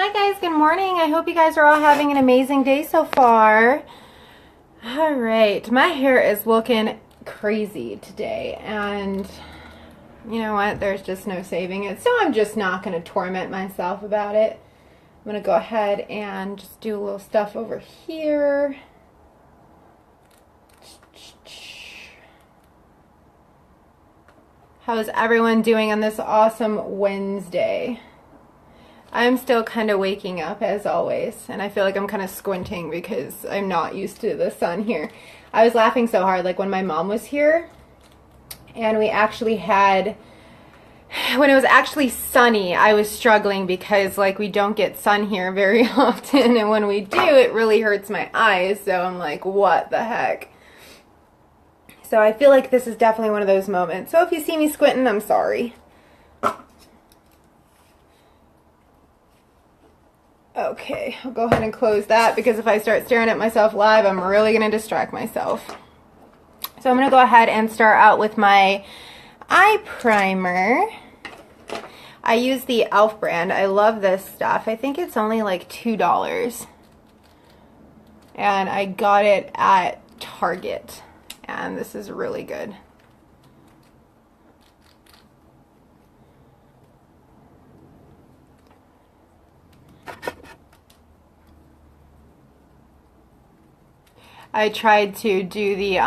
Hi guys, good morning. I hope you guys are all having an amazing day so far. All right, my hair is looking crazy today, and you know what? There's just no saving it, so I'm just not going to torment myself about it. I'm going to go ahead and just do a little stuff over here. How's everyone doing on this awesome Wednesday? I'm still kind of waking up as always, and I feel like I'm kind of squinting because I'm not used to the sun here. I was laughing so hard, like when my mom was here and we actually had, when it was actually sunny, I was struggling because like we don't get sun here very often, and when we do, it really hurts my eyes, so I'm like, what the heck? So I feel like this is definitely one of those moments. So if you see me squinting, I'm sorry. Okay, I'll go ahead and close that because if I start staring at myself live, I'm really going to distract myself. So I'm going to go ahead and start out with my eye primer. I use the e.l.f. brand. I love this stuff. I think it's only like $2. And I got it at Target. And this is really good. I tried to do the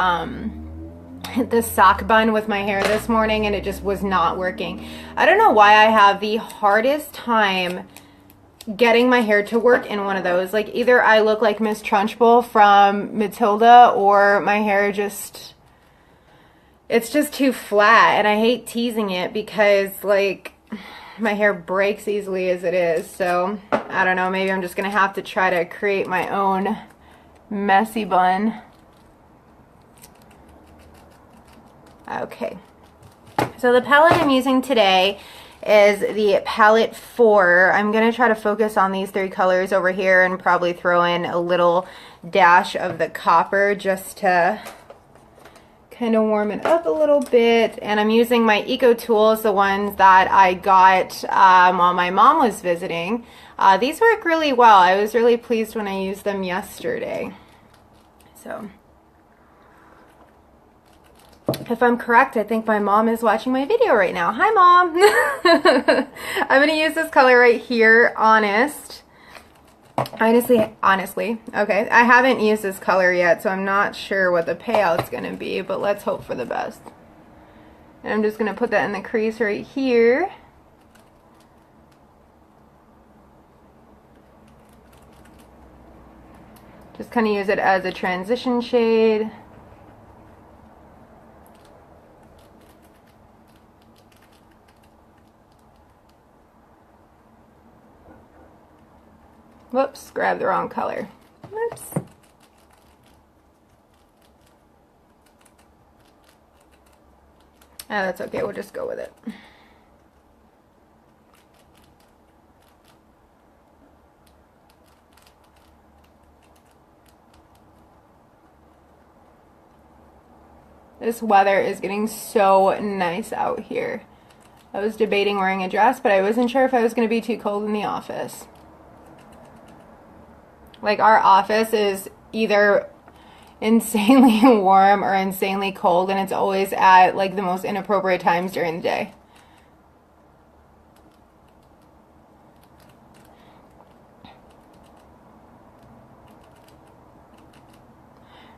sock bun with my hair this morning and it just was not working. I don't know why I have the hardest time getting my hair to work in one of those. Like either I look like Miss Trunchbull from Matilda, or my hair just, it's just too flat, and I hate teasing it because like my hair breaks easily as it is. So I don't know, maybe I'm just gonna have to try to create my own messy bun. Okay, so the palette I'm using today is the palette 4. I'm going to try to focus on these 3 colors over here and probably throw in a little dash of the copper just to kind of warm it up a little bit. And I'm using my Eco Tools, the ones that I got while my mom was visiting. These work really well. I was really pleased when I used them yesterday. So, if I'm correct, I think my mom is watching my video right now. Hi, Mom! I'm going to use this color right here, Honestly. Okay, I haven't used this color yet, so I'm not sure what the payout's going to be, but let's hope for the best. And I'm just going to put that in the crease right here. Just kind of use it as a transition shade. Whoops, grabbed the wrong color. Whoops. Oh, that's okay, we'll just go with it. This weather is getting so nice out here. I was debating wearing a dress, but I wasn't sure if I was going to be too cold in the office. Like, our office is either insanely warm or insanely cold, and it's always at like the most inappropriate times during the day.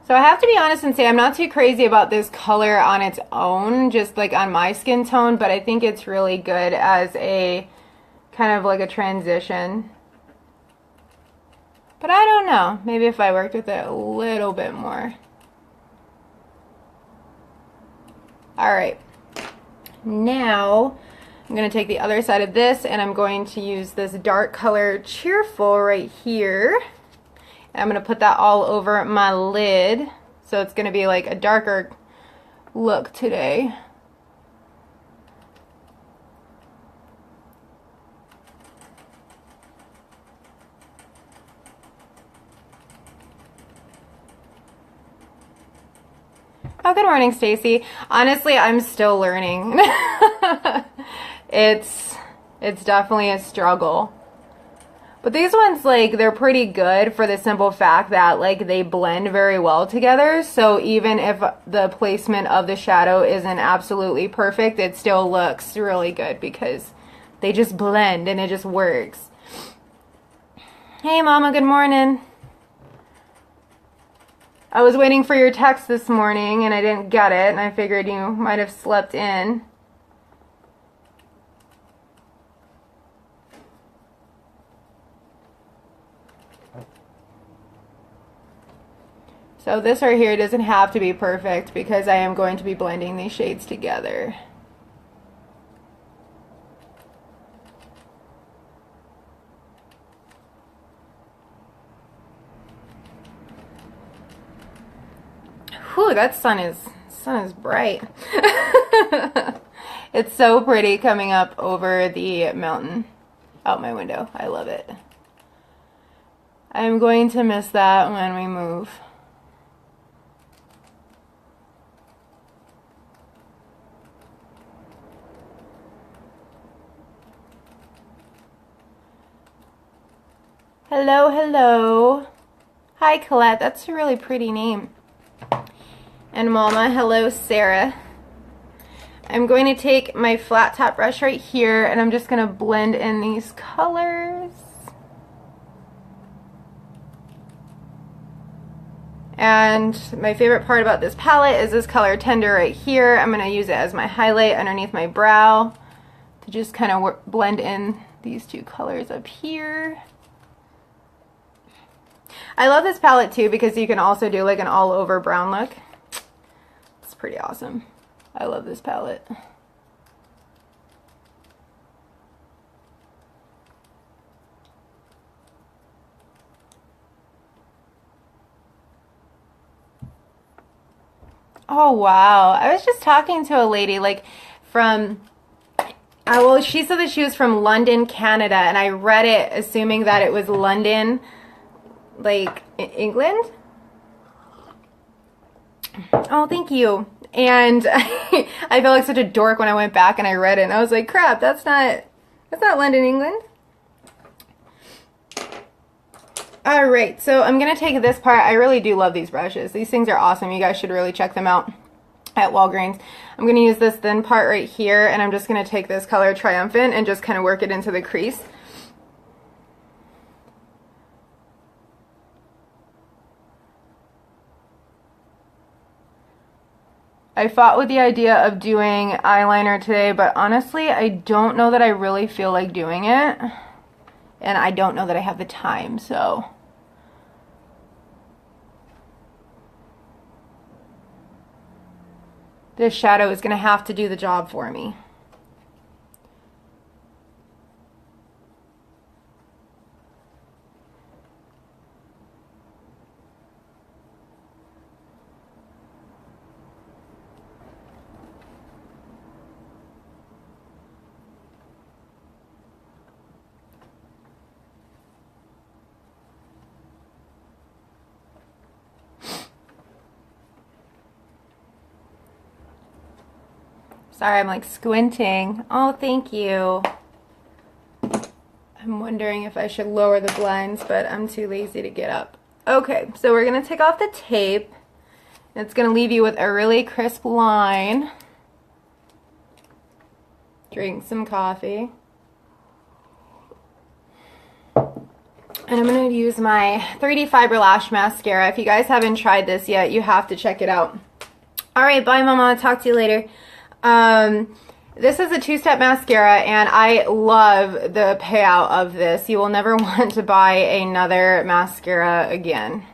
So I have to be honest and say I'm not too crazy about this color on its own, just like on my skin tone, but I think it's really good as a kind of like a transition. But I don't know, maybe if I worked with it a little bit more. Alright, now I'm going to take the other side of this and I'm going to use this dark color Cheerful right here. I'm going to put that all over my lid, so it's going to be like a darker look today. Oh, good morning, Stacy. Honestly, I'm still learning. It's definitely a struggle. But these ones, like, they're pretty good for the simple fact that, like, they blend very well together. So even if the placement of the shadow isn't absolutely perfect, it still looks really good because they just blend and it just works. Hey, Mama, good morning. I was waiting for your text this morning and I didn't get it, and I figured you might have slept in. So this right here doesn't have to be perfect because I am going to be blending these shades together. Whew, that sun is bright. It's so pretty coming up over the mountain out my window. I love it. I'm going to miss that when we move. Hello, hello. Hi, Colette. That's a really pretty name. And Mama, hello, Sarah. I'm going to take my flat top brush right here and I'm just going to blend in these colors. And my favorite part about this palette is this color Tender right here. I'm going to use it as my highlight underneath my brow to just kind of blend in these two colors up here. I love this palette too because you can also do like an all over brown look. It's pretty awesome. I love this palette. Oh wow, I was just talking to a lady like from, well, she said that she was from London, Canada, and I read it assuming that it was London, like England. Oh, thank you. And I felt like such a dork when I went back and I read it and I was like, crap, that's not London, England. Alright, so I'm going to take this part. I really do love these brushes. These things are awesome. You guys should really check them out at Walgreens. I'm going to use this thin part right here and I'm just going to take this color Triumphant and just kind of work it into the crease. I fought with the idea of doing eyeliner today, but honestly, I don't know that I really feel like doing it. And I don't know that I have the time, so. This shadow is going to have to do the job for me. Sorry, I'm like squinting. Oh, thank you. I'm wondering if I should lower the blinds, but I'm too lazy to get up. Okay, so we're gonna take off the tape. It's gonna leave you with a really crisp line. Drink some coffee. And I'm gonna use my 3D Fiber Lash Mascara. If you guys haven't tried this yet, you have to check it out. All right, bye, Mama. I'll talk to you later. This is a two-step mascara and I love the payout of this. You will never want to buy another mascara again.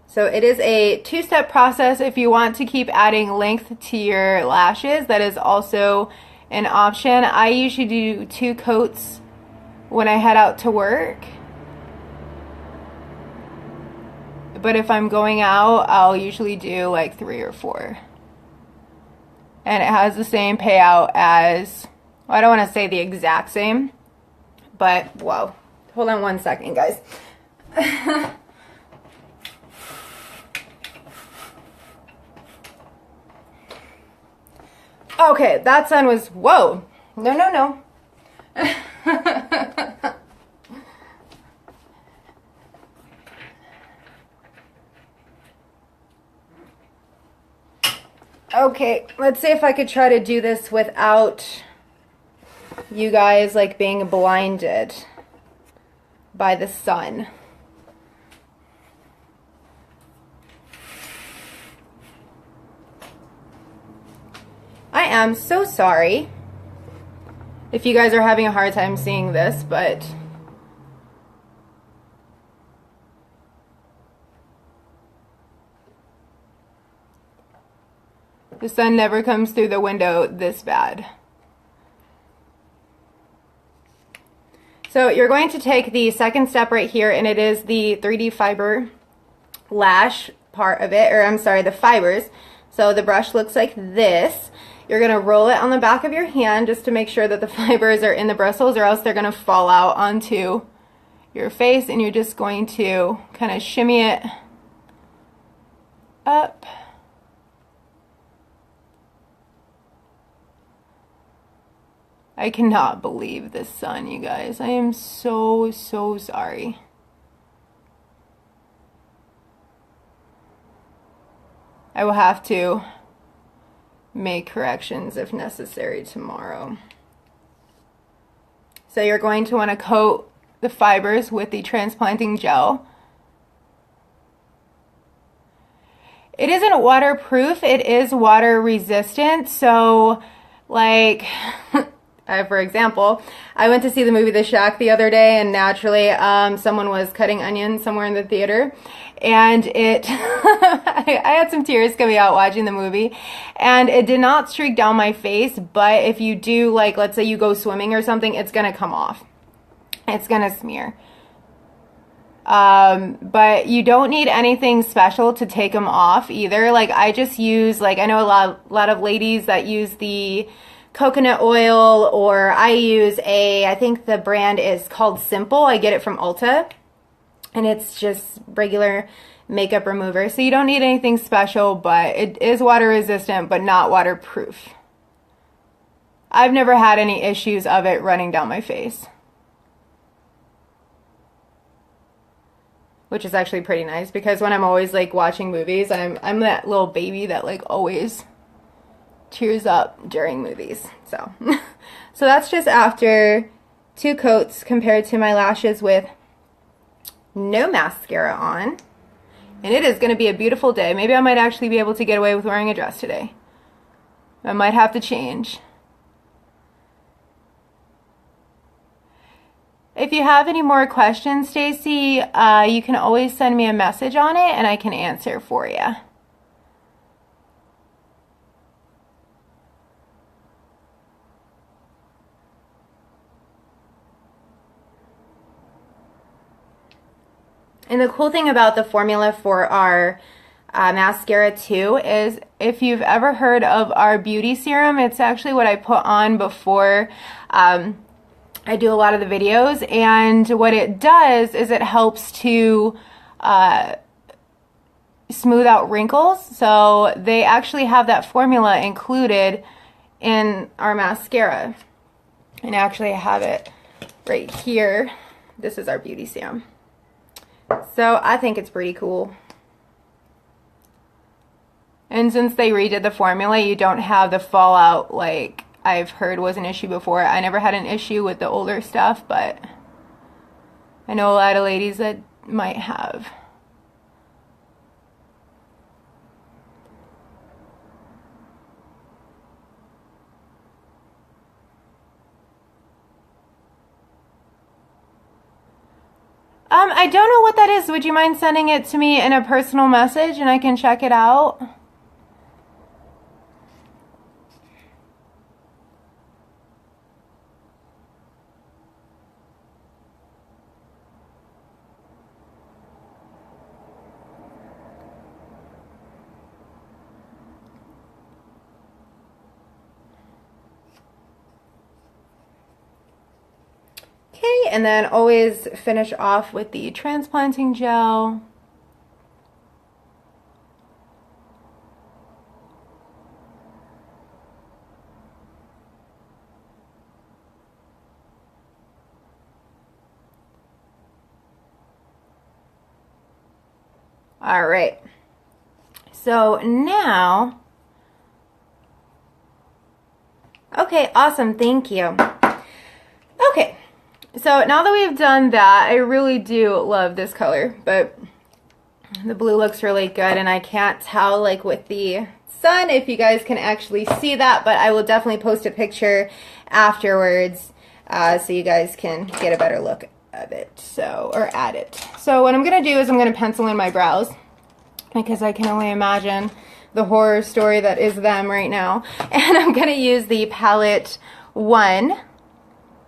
So it is a two-step process. If you want to keep adding length to your lashes, that is also an option. I usually do 2 coats when I head out to work. But if I'm going out, I'll usually do like 3 or 4. And it has the same payout as, well, I don't want to say the exact same, but whoa. Hold on one second, guys. Okay, that sun was, whoa. No, no, no. Okay, let's see if I could try to do this without you guys like being blinded by the sun. I am so sorry if you guys are having a hard time seeing this, but the sun never comes through the window this bad. So you're going to take the second step right here, and it is the 3D fiber lash part of it, or I'm sorry, the fibers. So the brush looks like this. You're going to roll it on the back of your hand just to make sure that the fibers are in the bristles, or else they're going to fall out onto your face, and you're just going to kind of shimmy it up. I cannot believe this sun, you guys. I am so sorry. I will have to make corrections if necessary tomorrow. So you're going to want to coat the fibers with the transplanting gel. It isn't waterproof, it is water resistant. So like for example, I went to see the movie The Shack the other day, and naturally someone was cutting onions somewhere in the theater, and it I had some tears coming out watching the movie, and it did not streak down my face, but if you do, like, let's say you go swimming or something, it's gonna come off. It's gonna smear. But you don't need anything special to take them off either. Like, I just use, like, I know a lot of ladies that use the coconut oil, or I use I think the brand is called Simple. I get it from Ulta, and it's just regular makeup remover. So you don't need anything special, but it is water resistant, but not waterproof. I've never had any issues of it running down my face, which is actually pretty nice, because when I'm always like watching movies, I'm that little baby that like always tears up during movies. So so that's just after 2 coats compared to my lashes with no mascara on. And it is going to be a beautiful day. Maybe I might actually be able to get away with wearing a dress today. I might have to change. If you have any more questions, Stacy, you can always send me a message on it and I can answer for you. And the cool thing about the formula for our mascara too is, if you've ever heard of our beauty serum, it's actually what I put on before I do a lot of the videos, and what it does is it helps to smooth out wrinkles. So they actually have that formula included in our mascara, and actually I have it right here. This is our beauty serum. So I think it's pretty cool. And since they redid the formula, you don't have the fallout like I've heard was an issue before. I never had an issue with the older stuff, but I know a lot of ladies that might have. I don't know what that is. Would you mind sending it to me in a personal message and I can check it out? Okay, and then always finish off with the transplanting gel. All right. So now, okay, awesome, thank you. Okay, so now that we've done that, I really do love this color, but the blue looks really good, and I can't tell like with the sun if you guys can actually see that, but I will definitely post a picture afterwards so you guys can get a better look of it, or at it. So what I'm gonna do is I'm gonna pencil in my brows, because I can only imagine the horror story that is them right now. And I'm gonna use the palette 1,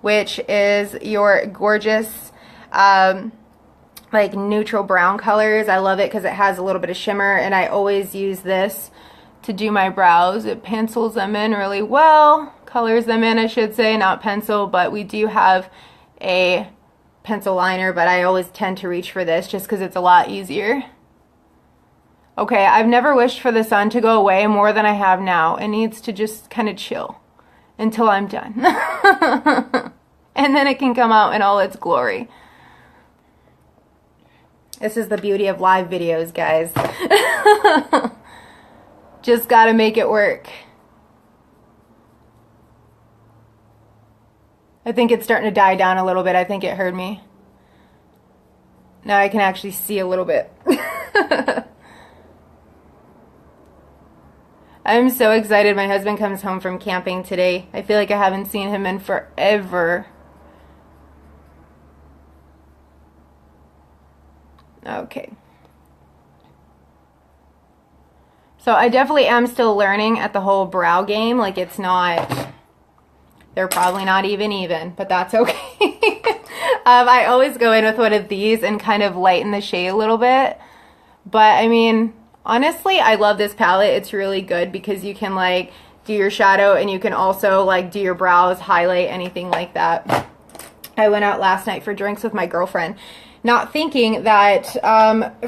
which is your gorgeous like neutral brown colors. I love it because it has a little bit of shimmer, and I always use this to do my brows. It pencils them in really well, colors them in I should say, not pencil, but we do have a pencil liner, but I always tend to reach for this just because it's a lot easier. Okay, I've never wished for the sun to go away more than I have now. It needs to just kind of chill until I'm done. And then it can come out in all its glory. This is the beauty of live videos, guys. Just gotta make it work. I think it's starting to die down a little bit. I think it heard me. Now I can actually see a little bit. I'm so excited. My husband comes home from camping today. I feel like I haven't seen him in forever. Okay. So I definitely am still learning at the whole brow game. Like, it's not, they're probably not even, but that's okay. I always go in with one of these and kind of lighten the shade a little bit. But I mean, honestly, I love this palette. It's really good because you can like do your shadow, and you can also like do your brows, highlight, anything like that. I went out last night for drinks with my girlfriend, not thinking that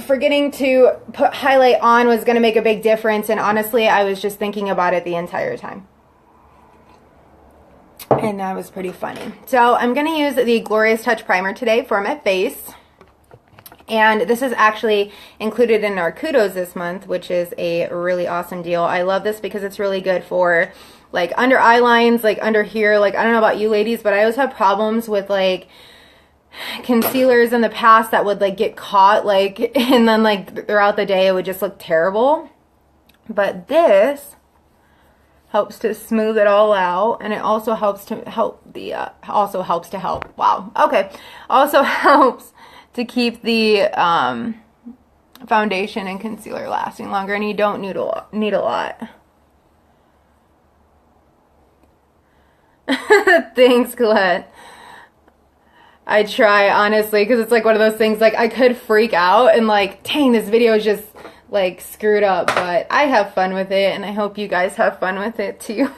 forgetting to put highlight on was going to make a big difference, and honestly, I was just thinking about it the entire time. And that was pretty funny. So I'm going to use the Glorious Touch Primer today for my face. And this is actually included in our Kudos this month, which is a really awesome deal. I love this because it's really good for like under eye lines, like under here. Like, I don't know about you ladies, but I always have problems with like concealers in the past that would like get caught, like, and then like throughout the day it would just look terrible. But this helps to smooth it all out, and it also helps to help the also helps to keep the foundation and concealer lasting longer, and you don't need a lot. Thanks, Colette. I try, honestly, because it's like one of those things, like, I could freak out and like, dang, this video is just like screwed up, but I have fun with it, and I hope you guys have fun with it too.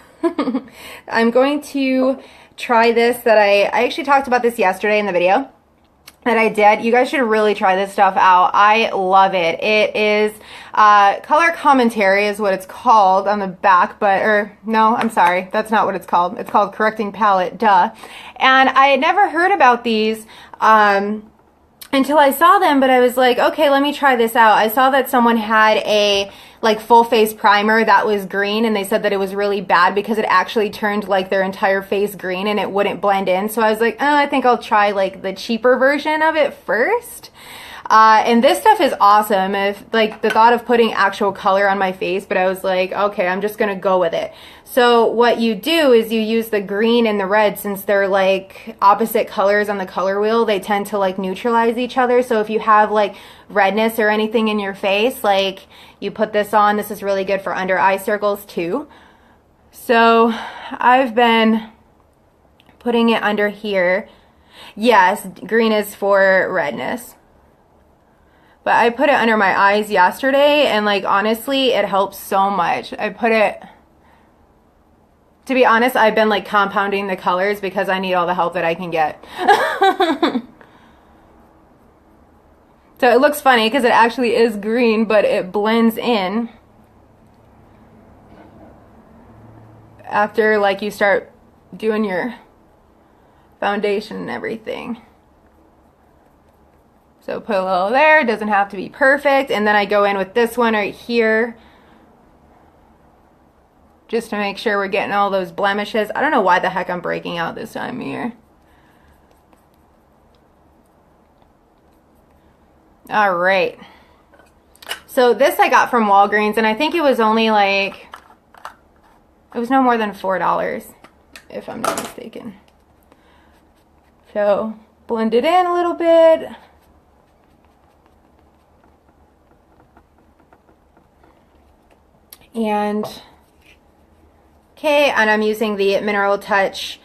I'm going to try this that I actually talked about this yesterday in the video that I did. You guys should really try this stuff out. I love it. It is color commentary is what it's called on the back, but, or no, I'm sorry, that's not what it's called. It's called Correcting Palette, duh. And I had never heard about these until I saw them, but I was like, okay, let me try this out. I saw that someone had a like full face primer that was green, and they said that it was really bad because it actually turned like their entire face green and it wouldn't blend in. So I was like, oh, I think I'll try like the cheaper version of it first. And this stuff is awesome. If like the thought of putting actual color on my face, but I was like, okay, I'm just gonna go with it. So what you do is you use the green and the red, since they're like opposite colors on the color wheel, they tend to like neutralize each other. So if you have like redness or anything in your face, like you put this on. This is really good for under eye circles too. So I've been putting it under here. Yes, green is for redness. But I put it under my eyes yesterday, and like honestly, it helps so much. I put it, to be honest, I've been like compounding the colors because I need all the help that I can get. So it looks funny because it actually is green, but it blends in after like you start doing your foundation and everything. So put a little there, it doesn't have to be perfect. And then I go in with this one right here, just to make sure we're getting all those blemishes. I don't know why the heck I'm breaking out this time of year. All right. So this I got from Walgreens, and I think it was only like, it was no more than $4, if I'm not mistaken. So blend it in a little bit. And okay, and I'm using the Mineral Touch.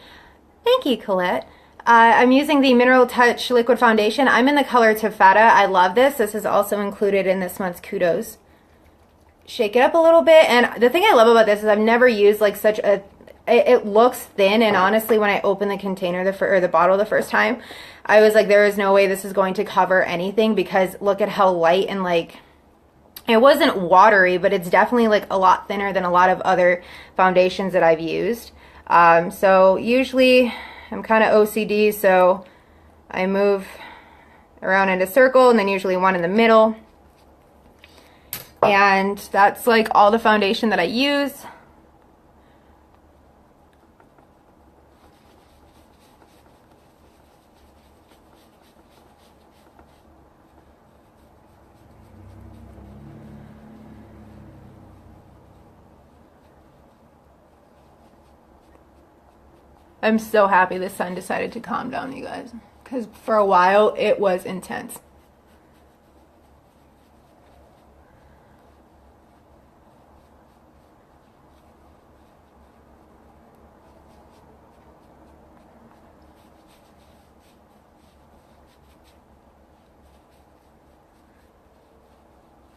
Thank you, Colette. I'm using the Mineral Touch Liquid Foundation. I'm in the color Taffeta. I love this. This is also included in this month's Kudos. Shake it up a little bit. And the thing I love about this is I've never used like such a, it looks thin, and honestly when I opened the container, or the bottle the first time, I was like, there is no way this is going to cover anything, because look at how light and like, it wasn't watery, but it's definitely like a lot thinner than a lot of other foundations that I've used. So usually I'm kind of OCD, so I move around in a circle, and then usually one in the middle. And that's like all the foundation that I use. I'm so happy the sun decided to calm down, you guys, because for a while it was intense.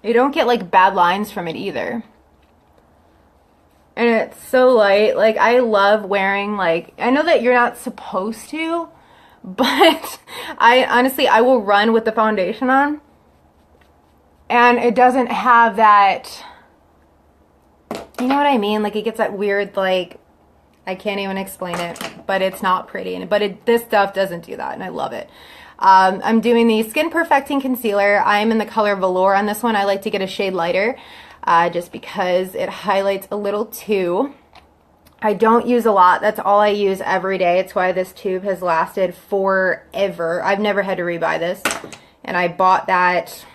You don't get like bad lines from it either. And it's so light. Like, I love wearing, like, I know that you're not supposed to, but I honestly, I will run with the foundation on, and it doesn't have that, you know what I mean? Like, it gets that weird, like, I can't even explain it, but it's not pretty. But this stuff doesn't do that, and I love it. I'm doing the Skin Perfecting Concealer. I'm in the color Velour on this one. I like to get a shade lighter, just because it highlights a little too. I don't use a lot. That's all I use every day. It's why this tube has lasted forever. I've never had to rebuy this. And I bought that,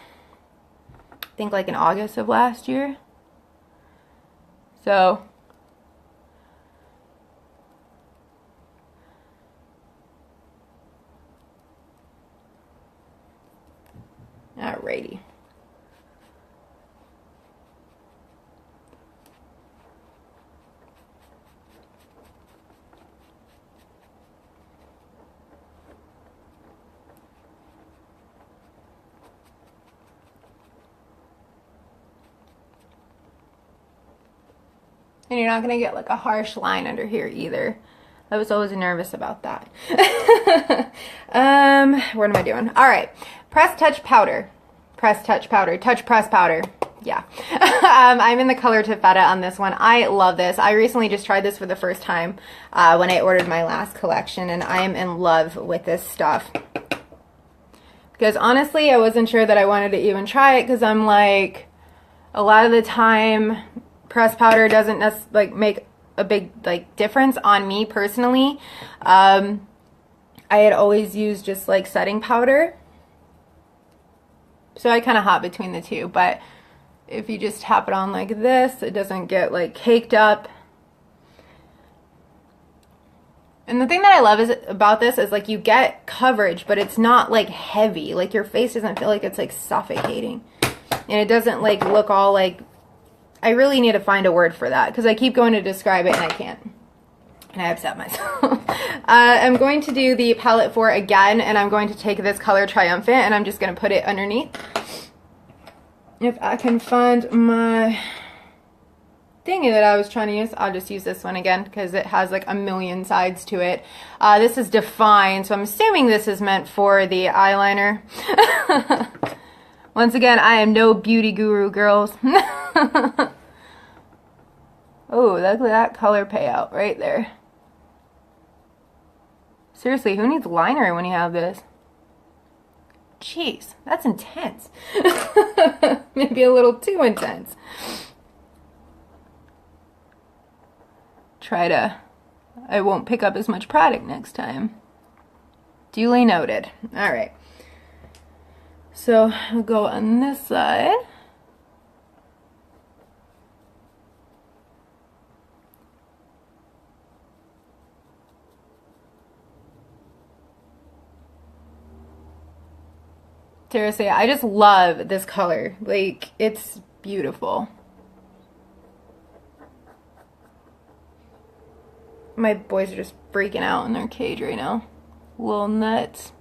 I think like in August of last year. So alrighty. And you're not going to get like a harsh line under here either. I was always nervous about that. What am I doing? All right. Press Touch Powder. Press Touch Powder. Touch Press Powder. Yeah. I'm in the color Taffeta on this one. I love this. I recently just tried this for the first time when I ordered my last collection, and I am in love with this stuff. Because honestly, I wasn't sure that I wanted to even try it, because I'm like, a lot of the time, pressed powder doesn't like make a big like difference on me personally. I had always used just like setting powder, so I kind of hop between the two. But if you just tap it on like this, it doesn't get like caked up. And the thing that I love about this is like you get coverage, but it's not like heavy. Like your face doesn't feel like it's like suffocating, and it doesn't like look all like, I really need to find a word for that, because I keep going to describe it and I can't. And I upset myself. I'm going to do the palette 4 again, and I'm going to take this color Triumphant, and I'm just going to put it underneath. If I can find my thingy that I was trying to use, I'll just use this one again, because it has like a million sides to it. This is Define, so I'm assuming this is meant for the eyeliner. Once again, I am no beauty guru, girls. Oh, look at that color payout right there. Seriously, who needs liner when you have this? Jeez, that's intense. Maybe a little too intense. I won't pick up as much product next time. Duly noted. All right. So I'll go on this side. Seriously, I just love this color. Like, it's beautiful. My boys are just freaking out in their cage right now. Little nuts.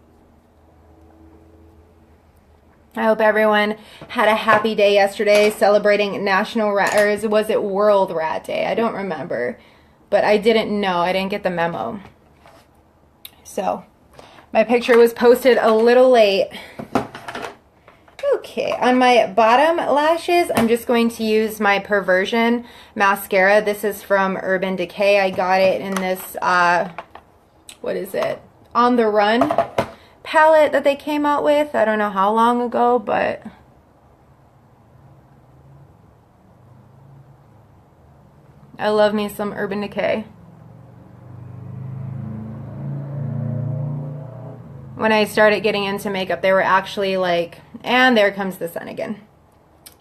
I hope everyone had a happy day yesterday celebrating National Rat, or was it World Rat Day? I don't remember. But I didn't know. I didn't get the memo. So, my picture was posted a little late. Okay, on my bottom lashes, I'm just going to use my Perversion mascara. This is from Urban Decay. I got it in this, what is it? On the Run palette that they came out with. I don't know how long ago, but I love me some Urban Decay. When I started getting into makeup, they were actually like, and there comes the sun again.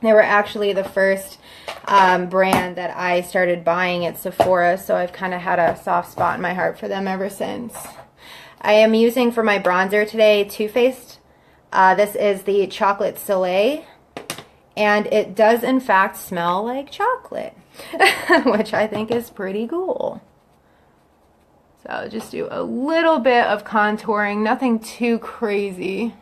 They were actually the first brand that I started buying at Sephora, so I've kind of had a soft spot in my heart for them ever since. I am using for my bronzer today Too Faced. This is the Chocolate Soleil, and it does in fact smell like chocolate, which I think is pretty cool. So I'll just do a little bit of contouring, nothing too crazy.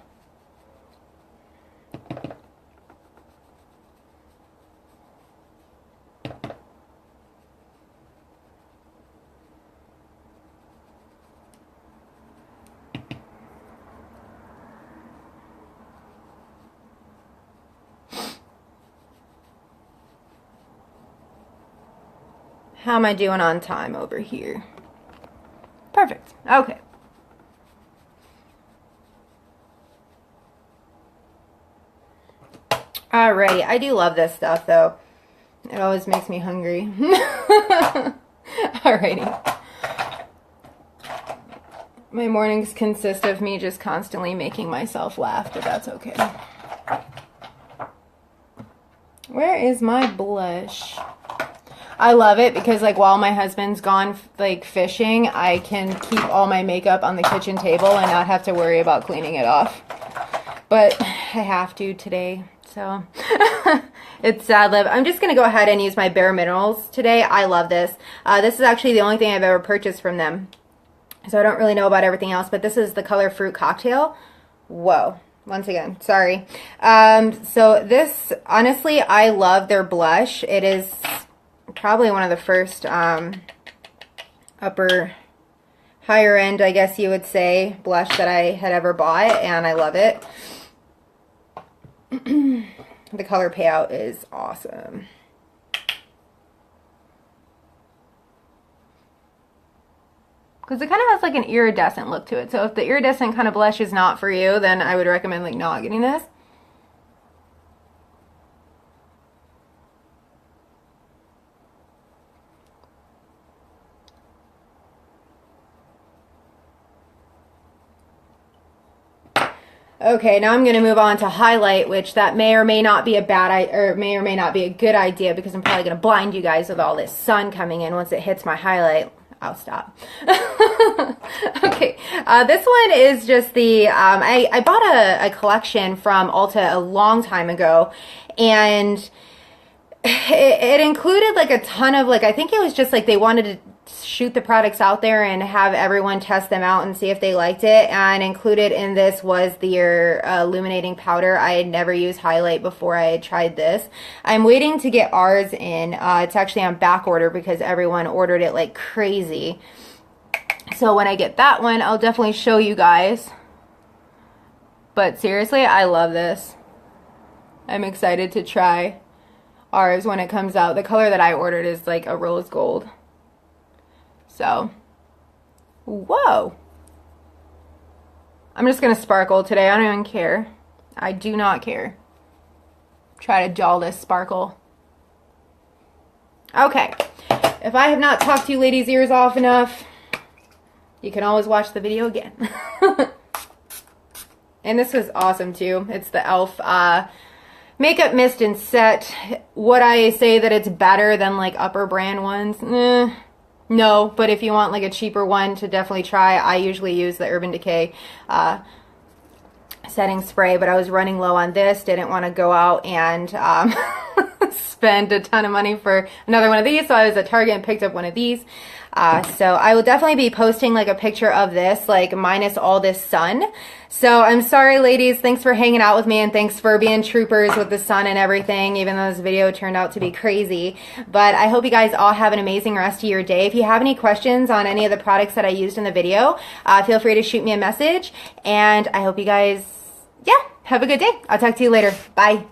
How am I doing on time over here? Perfect. Okay. Alrighty. I do love this stuff, though. It always makes me hungry. Alrighty. My mornings consist of me just constantly making myself laugh, but that's okay. Where is my blush? I love it because, like, while my husband's gone, like, fishing, I can keep all my makeup on the kitchen table and not have to worry about cleaning it off. But I have to today, so it's sad live. I'm just going to go ahead and use my Bare Minerals today. I love this. This is actually the only thing I've ever purchased from them, so I don't really know about everything else, but this is the color Fruit Cocktail. Whoa. Once again, sorry. So this, honestly, I love their blush. It is probably one of the first higher end, I guess you would say, blush that I had ever bought, and I love it. The color payout is awesome. Because it kind of has like an iridescent look to it. So if the iridescent kind of blush is not for you, then I would recommend like not getting this. Okay, now I'm going to move on to highlight, which that may or may not be a bad idea, or may or may not be a good idea, because I'm probably going to blind you guys with all this sun coming in once it hits my highlight. I'll stop. Okay, this one is just the, I bought a collection from Ulta a long time ago, and it included like a ton of, like, I think it was just like they wanted to shoot the products out there and have everyone test them out and see if they liked it, and included in this was the illuminating powder. I had never used highlight before I had tried this. I'm waiting to get ours in. It's actually on back order because everyone ordered it like crazy. So when I get that one, I'll definitely show you guys. But seriously, I love this. I'm excited to try ours when it comes out. The color that I ordered is like a rose gold. So, whoa. I'm just gonna sparkle today. I don't even care. I do not care. Try to dull this sparkle. Okay. If I have not talked to you ladies' ears off enough, you can always watch the video again. And this was awesome too. It's the e.l.f. Makeup Mist and Set. Would I say that it's better than like upper brand ones? No, but if you want like a cheaper one to definitely try, I usually use the Urban Decay setting spray, but I was running low on this. Didn't want to go out and spend a ton of money for another one of these, so I was at Target and picked up one of these. So I will definitely be posting like a picture of this, like minus all this sun. So I'm sorry ladies, thanks for hanging out with me and thanks for being troopers with the sun and everything, even though this video turned out to be crazy. But I hope you guys all have an amazing rest of your day. If you have any questions on any of the products that I used in the video, feel free to shoot me a message. And I hope you guys, yeah, have a good day. I'll talk to you later. Bye.